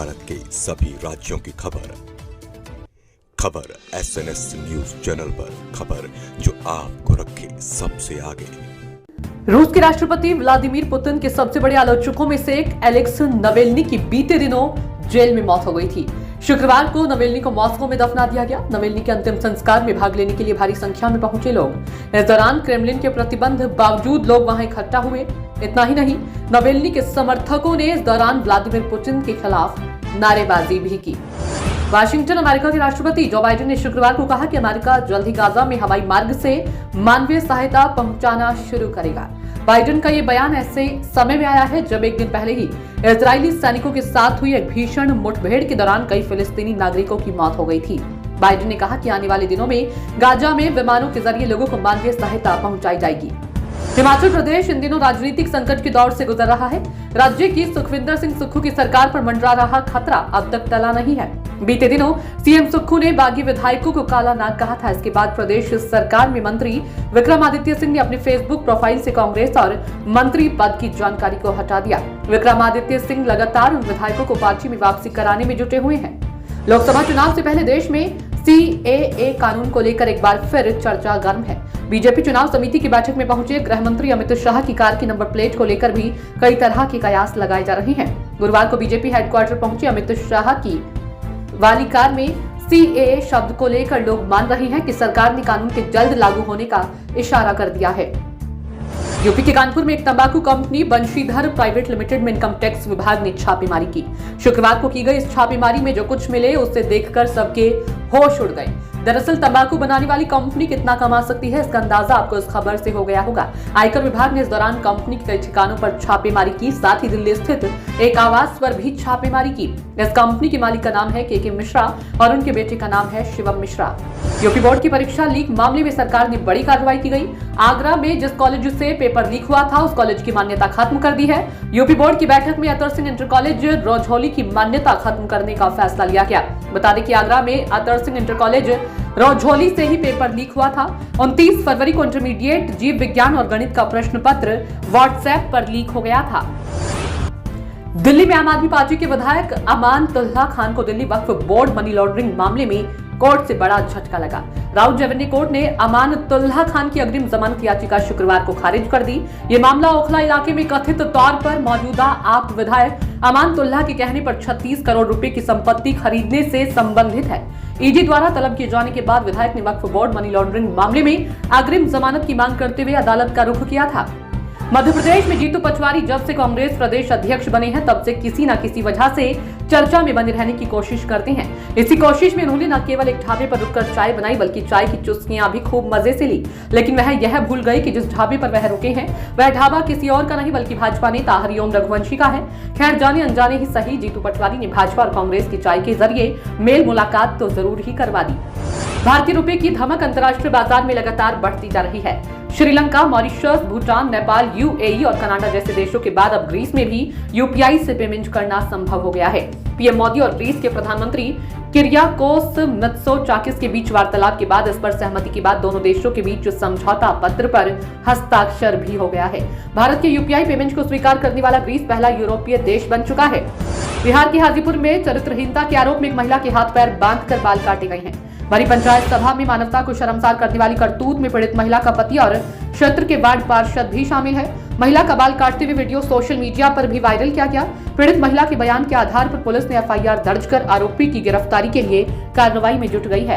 भारत के सभी राज्यों की खबर SNS न्यूज चैनल पर, खबर जो आपको रखे सबसे आगे। रूस के राष्ट्रपति व्लादिमीर पुतिन के सबसे बड़े आलोचकों में से एक एलेक्स नवेल्नी की बीते दिनों जेल में मौत हो गई थी। शुक्रवार को नवेल्नी को मॉस्को में दफना दिया गया। नवेल्नी के अंतिम संस्कार में भाग लेने के लिए भारी संख्या में पहुंचे लोग। इस दौरान क्रेमलिन के प्रतिबंध बावजूद लोग वहां इकट्ठा हुए। इतना ही नहीं, नवेल्नी के समर्थकों ने इस दौरान व्लादिमीर पुतिन के खिलाफ नारेबाजी भी की। वाशिंगटन अमेरिका के राष्ट्रपति जो बाइडेन ने शुक्रवार को कहा कि अमेरिका जल्द ही गाजा में हवाई मार्ग से मानवीय सहायता पहुंचाना शुरू करेगा। बाइडेन का ये बयान ऐसे समय में आया है जब एक दिन पहले ही इजरायली सैनिकों के साथ हुई एक भीषण मुठभेड़ के दौरान कई फिलिस्तीनी नागरिकों की मौत हो गई थी। बाइडेन ने कहा कि आने वाले दिनों में गाजा में विमानों के जरिए लोगों को मानवीय सहायता पहुंचाई जाएगी। हिमाचल प्रदेश इन दिनों राजनीतिक संकट के दौर से गुजर रहा है। राज्य की सुखविंदर सिंह सुक्खू की सरकार पर मंडरा रहा खतरा अब तक टला नहीं है। बीते दिनों सीएम सुक्खू ने बागी विधायकों को काला नाग कहा था। इसके बाद प्रदेश सरकार में मंत्री विक्रमादित्य सिंह ने अपने फेसबुक प्रोफाइल से कांग्रेस और मंत्री पद की जानकारी को हटा दिया। विक्रमादित्य सिंह लगातार उन विधायकों को पार्टी में वापसी कराने में जुटे हुए हैं। लोकसभा चुनाव से पहले देश में CAA कानून को लेकर एक बार फिर चर्चा गर्म है। बीजेपी चुनाव समिति की बैठक में पहुंचे गृह मंत्री अमित शाह की कार की नंबर प्लेट को लेकर भी कई तरह के कयास लगाए जा रहे हैं। गुरुवार को बीजेपी हेडक्वार्टर पहुंचे अमित शाह की वाली कार में CAA शब्द को लेकर लोग मान रहे हैं कि सरकार ने कानून के जल्द लागू होने का इशारा कर दिया है। यूपी के कानपुर में एक तंबाकू कंपनी बंशीधर प्राइवेट लिमिटेड में इनकम टैक्स विभाग ने छापेमारी की। शुक्रवार को की गई इस छापेमारी में जो कुछ मिले उसे देखकर सबके होश उड़ गए। दरअसल तंबाकू बनाने वाली कंपनी कितना कमा सकती है, इसका अंदाजा आपको इस खबर से हो गया होगा। आयकर विभाग ने इस दौरान कंपनी के कई ठिकानों पर छापेमारी की, साथ ही दिल्ली स्थित एक आवास पर भी छापेमारी की। इस कंपनी के मालिक का नाम है KK मिश्रा और उनके बेटे का नाम है शिवम मिश्रा। यूपी बोर्ड की परीक्षा लीक मामले में सरकार ने बड़ी कार्रवाई की गई। आगरा में जिस कॉलेज से पेपर लीक हुआ था उस कॉलेज की मान्यता खत्म कर दी है। यूपी बोर्ड की बैठक में अतर सिंह इंटर कॉलेज रौझौली की मान्यता खत्म करने का फैसला लिया गया। बता दें कि आगरा में अतर सिंह इंटर कॉलेज रौझौली से ही पेपर लीक हुआ था। 29 फरवरी को इंटरमीडिएट जीव विज्ञान और गणित का प्रश्न पत्र व्हाट्सएप पर लीक हो गया था। दिल्ली में आम आदमी पार्टी के विधायक अमानतुल्लाह खान को Delhi Waqf board money laundering मामले में कोर्ट से बड़ा झटका लगा। राउत रेवेन्यू कोर्ट ने अमानतुल्लाह खान की अग्रिम जमानत याचिका शुक्रवार को खारिज कर दी। ये मामला ओखला इलाके में कथित तौर पर मौजूदा आप विधायक अमानतुल्लाह के कहने पर 36 करोड़ रुपए की संपत्ति खरीदने से संबंधित है। ईडी द्वारा तलब किए जाने के बाद विधायक ने वक्फ बोर्ड मनी लॉन्ड्रिंग मामले में अग्रिम जमानत की मांग करते हुए अदालत का रुख किया था। मध्य प्रदेश में जीतू पटवारी जब से कांग्रेस प्रदेश अध्यक्ष बने हैं तब से किसी न किसी वजह से चर्चा में बने रहने की कोशिश करते हैं। इसी कोशिश में उन्होंने न केवल एक ढाबे पर रुककर चाय बनाई बल्कि चाय की चुस्कियां भी खूब मजे से ली। लेकिन वह यह भूल गए कि जिस ढाबे पर वह रुके हैं वह ढाबा किसी और का नहीं बल्कि भाजपा नेता हरिओम रघुवंशी का है। खैर, जाने अनजाने ही सही, जीतू पटवारी ने भाजपा और कांग्रेस की चाय के जरिए मेल मुलाकात तो जरूर ही करवा दी। भारतीय रुपए की धमक अंतर्राष्ट्रीय बाजार में लगातार बढ़ती जा रही है। श्रीलंका, मॉरिशस, भूटान, नेपाल, UAE और कनाडा जैसे देशों के बाद अब ग्रीस में भी UPI से पेमेंट करना संभव हो गया है। पीएम मोदी और ग्रीस के प्रधानमंत्री किरियाकोस मित्सोटाकिस के बीच वार्तालाप के बाद इस पर सहमति के बाद दोनों देशों के बीच समझौता पत्र पर हस्ताक्षर भी हो गया है। भारत के UPI पेमेंट को स्वीकार करने वाला ग्रीस पहला यूरोपीय देश बन चुका है। बिहार के हाजीपुर में चरित्रहीनता के आरोप में एक महिला के हाथ पैर बांधकर बाल काटे गए हैं। भरी पंचायत सभा में मानवता को शर्मसार करने वाली करतूत में पीड़ित महिला का पति और क्षेत्र के वार्ड पार्षद भी शामिल है। महिला का बाल काटते हुए वीडियो सोशल मीडिया पर भी वायरल किया गया। पीड़ित महिला के बयान के आधार पर पुलिस ने FIR दर्ज कर आरोपी की गिरफ्तारी के लिए कार्रवाई में जुट गई है।